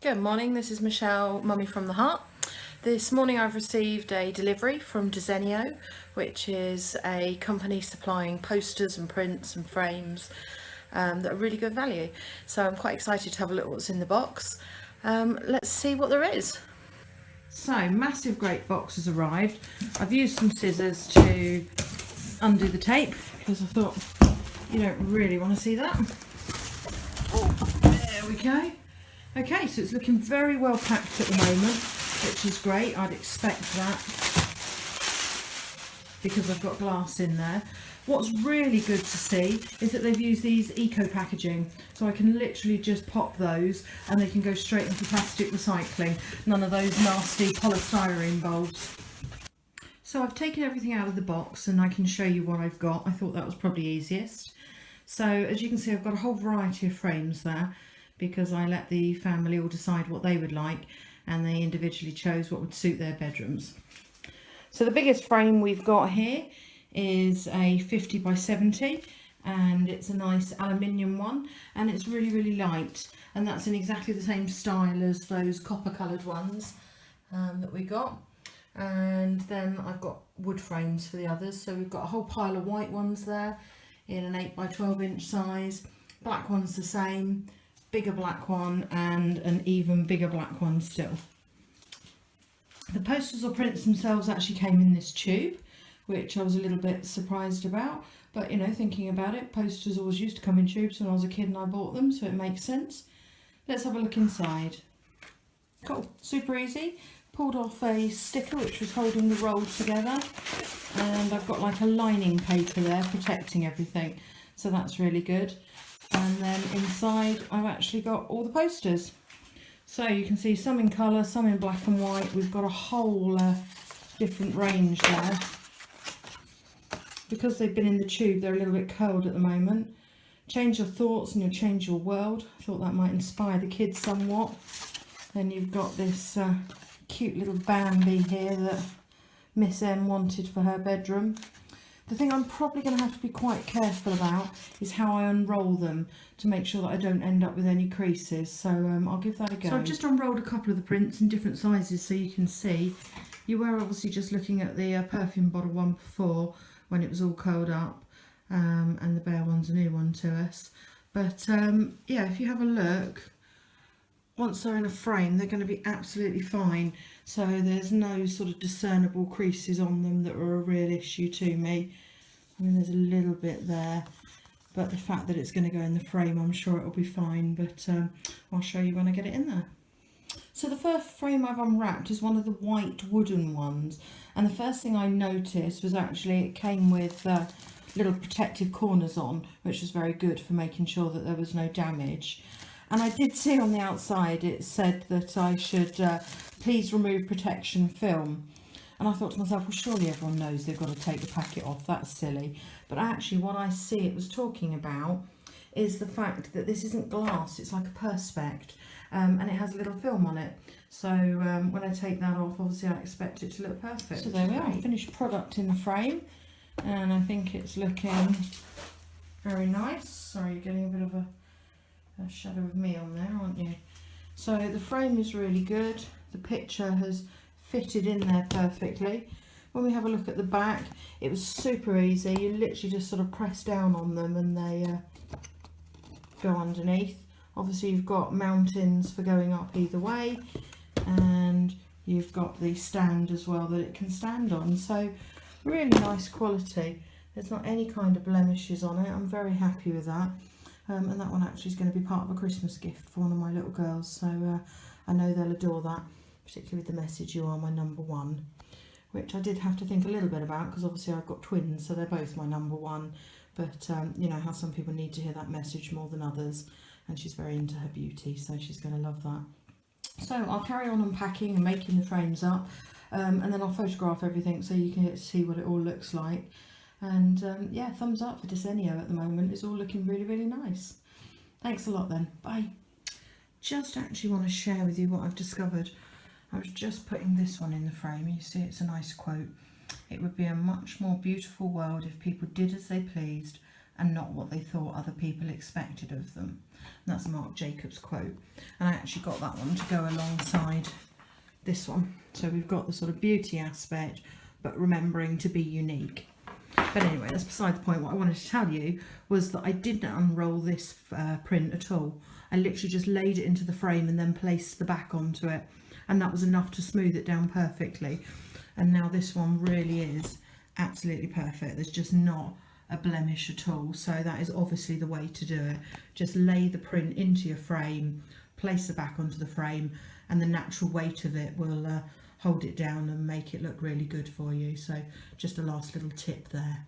Good morning, this is Michelle, Mummy from the Heart. This morning I've received a delivery from Desenio, which is a company supplying posters and prints and frames that are really good value. So I'm quite excited to have a look at what's in the box. Let's see what there is. So, massive great box has arrived. I've used some scissors to undo the tape because I thought you don't really want to see that. There we go. Okay, so it's looking very well packed at the moment, which is great. I'd expect that because I've got glass in there. What's really good to see is that they've used these eco packaging, so I can literally just pop those and they can go straight into plastic recycling. None of those nasty polystyrene bulbs. So I've taken everything out of the box and I can show you what I've got. I thought that was probably easiest. So as you can see, I've got a whole variety of frames there, because I let the family all decide what they would like and they individually chose what would suit their bedrooms. So the biggest frame we've got here is a 50 by 70 and it's a nice aluminium one and it's really light, and that's in exactly the same style as those copper coloured ones that we got. And then I've got wood frames for the others, so we've got a whole pile of white ones there in an 8 by 12 inch size, black one's the same, bigger black one and an even bigger black one still. The posters or prints themselves actually came in this tube, which I was a little bit surprised about, but you know, thinking about it, posters always used to come in tubes when I was a kid and I bought them, so it makes sense. Let's have a look inside. Cool, super easy. Pulled off a sticker which was holding the roll together, and I've got like a lining paper there protecting everything, so that's really good. And then inside I've actually got all the posters, so you can see some in colour, some in black and white. We've got a whole different range there. Because they've been in the tube, they're a little bit curled at the moment. Change your thoughts and you'll change your world. I thought that might inspire the kids somewhat. Then you've got this cute little Bambi here that Miss M wanted for her bedroom. The thing I'm probably going to have to be quite careful about is how I unroll them to make sure that I don't end up with any creases, so I'll give that a go. So I've just unrolled a couple of the prints in different sizes so you can see. You were obviously just looking at the perfume bottle one before when it was all curled up, and the Bear one's a new one to us. But yeah, if you have a look, once they're in a frame they're going to be absolutely fine, so there's no sort of discernible creases on them that are a real issue to me. I mean, there's a little bit there, but the fact that it's going to go in the frame, I'm sure it'll be fine, but I'll show you when I get it in there. So the first frame I've unwrapped is one of the white wooden ones, and the first thing I noticed was actually it came with little protective corners on, which was very good for making sure that there was no damage. And I did see on the outside it said that I should please remove protection film. And I thought to myself, well, surely everyone knows they've got to take the packet off, that's silly. But actually what I see it was talking about is the fact that this isn't glass, it's like a perspex, and it has a little film on it. So when I take that off, obviously I expect it to look perfect. So there we are, finished product in the frame, and I think it's looking very nice. Sorry, you're getting a bit of a shadow of me on there, aren't you? So the frame is really good. The picture has fitted in there perfectly. When we have a look at the back, it was super easy. You literally just sort of press down on them and they go underneath. Obviously you've got mountings for going up either way, and you've got the stand as well that it can stand on. So really nice quality. There's not any kind of blemishes on it. I'm very happy with that. And that one actually is going to be part of a Christmas gift for one of my little girls, so I know they'll adore that, particularly with the message, "You are my number one," which I did have to think a little bit about because obviously I've got twins, so they're both my number one, but you know how some people need to hear that message more than others, and she's very into her beauty, so she's going to love that. So I'll carry on unpacking and making the frames up, and then I'll photograph everything so you can get to see what it all looks like. And yeah, thumbs up for Desenio at the moment. It's all looking really nice. Thanks a lot then. Bye. Just actually want to share with you what I've discovered. I was just putting this one in the frame. You see it's a nice quote. "It would be a much more beautiful world if people did as they pleased and not what they thought other people expected of them. And that's Marc Jacobs' quote. And I actually got that one to go alongside this one. So we've got the sort of beauty aspect, but remembering to be unique. But anyway, that's beside the point. What I wanted to tell you was that I didn't unroll this print at all. I literally just laid it into the frame and then placed the back onto it, and that was enough to smooth it down perfectly. And now this one really is absolutely perfect. There's just not a blemish at all. So that is obviously the way to do it. Just lay the print into your frame, place the back onto the frame, and the natural weight of it will hold it down and make it look really good for you. So just a last little tip there.